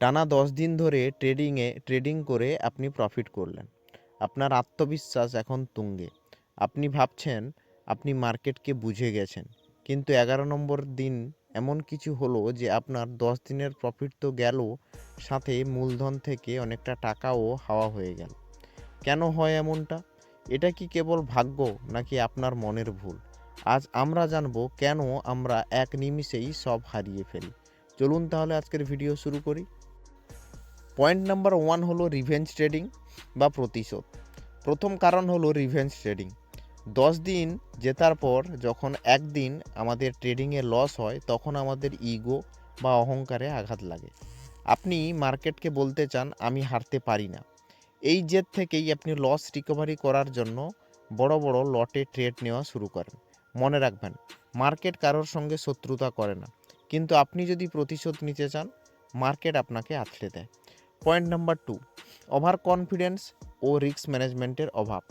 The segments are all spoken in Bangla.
টানা 10 দিন ধরে ট্রেডিং করে আপনি প্রফিট করলেন। আপনার আত্মবিশ্বাস এখন তুঙ্গে। আপনি ভাবছেন আপনি মার্কেটকে বুঝে গেছেন। কিন্তু 11 নম্বর দিন এমন কিছু হলো যে আপনার 10 দিনের প্রফিট তো গেল, সাথে মূলধন থেকে অনেকটা টাকাও হাওয়া হয়ে গেল। কেন হয় এমনটা? এটা কি কেবল ভাগ্য নাকি আপনার মনের ভুল? আজ আমরা জানবো কেন আমরা এক নিমিষেই সব হারিয়ে ফেলি। চলুন তাহলে আজকের ভিডিও শুরু করি। পয়েন্ট নাম্বার 1 হলো রিভেঞ্জ ট্রেডিং বা প্রতিশোধ। প্রথম কারণ হলো রিভেঞ্জ ট্রেডিং। 10 দিন জেতার পর যখন একদিন আমাদের ট্রেডিংয়ে লস হয়, তখন আমাদের ইগো বা অহংকারে আঘাত লাগে। আপনি মার্কেটকে বলতে চান আমি হারতে পারি না। এই জেদ থেকেই আপনি লস রিকভারি করার জন্য বড় বড় লটে ট্রেড নেওয়া শুরু করেন। মনে রাখবেন, মার্কেট কারোর সঙ্গে শত্রুতা করে না, কিন্তু আপনি যদি প্রতিশোধ নিতে চান, মার্কেট আপনাকে আছড়ে দেয়। পয়েন্ট নাম্বার 2, ওভার কনফিডেন্স ও রিস্ক ম্যানেজমেন্টের অভাব।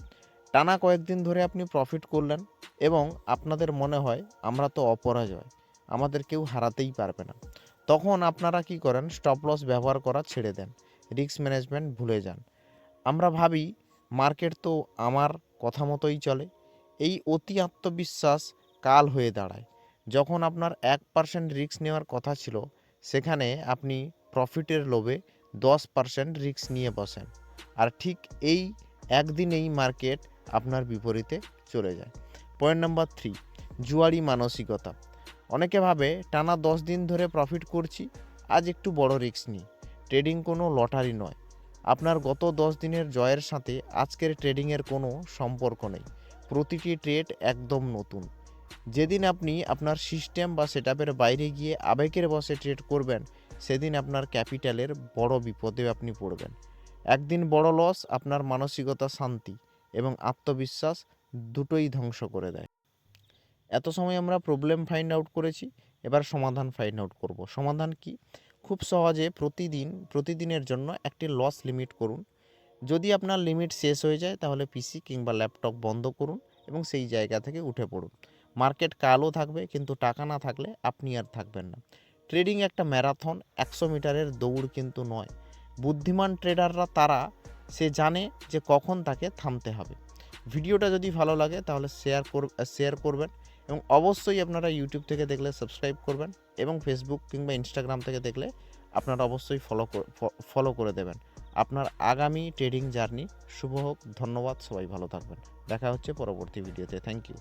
টানা কয়েকদিন ধরে আপনি প্রফিট করলেন এবং আপনাদের মনে হয় আমরা তো অপরাজয়, আমাদের কেউ হারাতেই পারবে না। তখন আপনারা কি করেন? স্টপ লস ব্যবহার করা ছেড়ে দেন, রিস্ক ম্যানেজমেন্ট ভুলে যান। আমরা ভাবি মার্কেট তো আমার কথা মতোই চলে। এই অতি আত্মবিশ্বাস কাল হয়ে দাঁড়ায় যখন আপনার 1% রিস্ক নেওয়ার কথা ছিল, সেখানে আপনি প্রফিটের লোভে 10% রিস্ক নিয়ে বসেন, আর ঠিক এই একদিনেই মার্কেট আপনার বিপরীতে চলে যায়। পয়েন্ট নাম্বার 3, জুয়ারি মানসিকতা। অনেকে ভাবে টানা 10 দিন ধরে প্রফিট করছি, আজ একটু বড় রিস্ক নিই। ট্রেডিং কোনো লটারি নয়। আপনার গত 10 দিনের জয়ের সাথে আজকের ট্রেডিংয়ের কোনো সম্পর্ক নেই। প্রতিটি ট্রেড একদম নতুন। যেদিন আপনি আপনার সিস্টেম বা সেটআপের বাইরে গিয়ে আবেগের বশে ট্রেড করবেন, সেদিন আপনার ক্যাপিটালের বড় বিপদে আপনি পড়বেন। একদিন বড় লস আপনার মানসিকতা, শান্তি এবং আত্মবিশ্বাস দুটোই ধ্বংস করে দেয়। এত সময় আমরা প্রবলেম ফাইন্ড আউট করেছি, এবার সমাধান ফাইন্ড আউট করব। সমাধান কি? খুব সহজে প্রতিদিনের জন্য একটি লস লিমিট করুন। যদি আপনার লিমিট শেষ হয়ে যায়, তাহলে পিসি কিংবা ল্যাপটপ বন্ধ করুন এবং সেই জায়গা থেকে উঠে পড়ুন। মার্কেট কালও থাকবে, কিন্তু টাকা না থাকলে আপনি আর থাকবেন না। ট্রেডিং একটা ম্যারাথন, 100 মিটারের দৌড় কিন্তু নয়। বুদ্ধিমান ট্রেডাররা তারা সে জানে যে কখন তাকে থামতে হবে। ভিডিওটা যদি ভালো লাগে তাহলে শেয়ার করবেন এবং অবশ্যই আপনারা ইউটিউব থেকে দেখলে সাবস্ক্রাইব করবেন এবং ফেসবুক কিংবা ইনস্টাগ্রাম থেকে দেখলে আপনারা অবশ্যই ফলো করে দেবেন। আপনার আগামী ট্রেডিং জার্নি শুভ হোক। ধন্যবাদ, সবাই ভালো থাকবেন। দেখা হচ্ছে পরবর্তী ভিডিওতে। Thank you.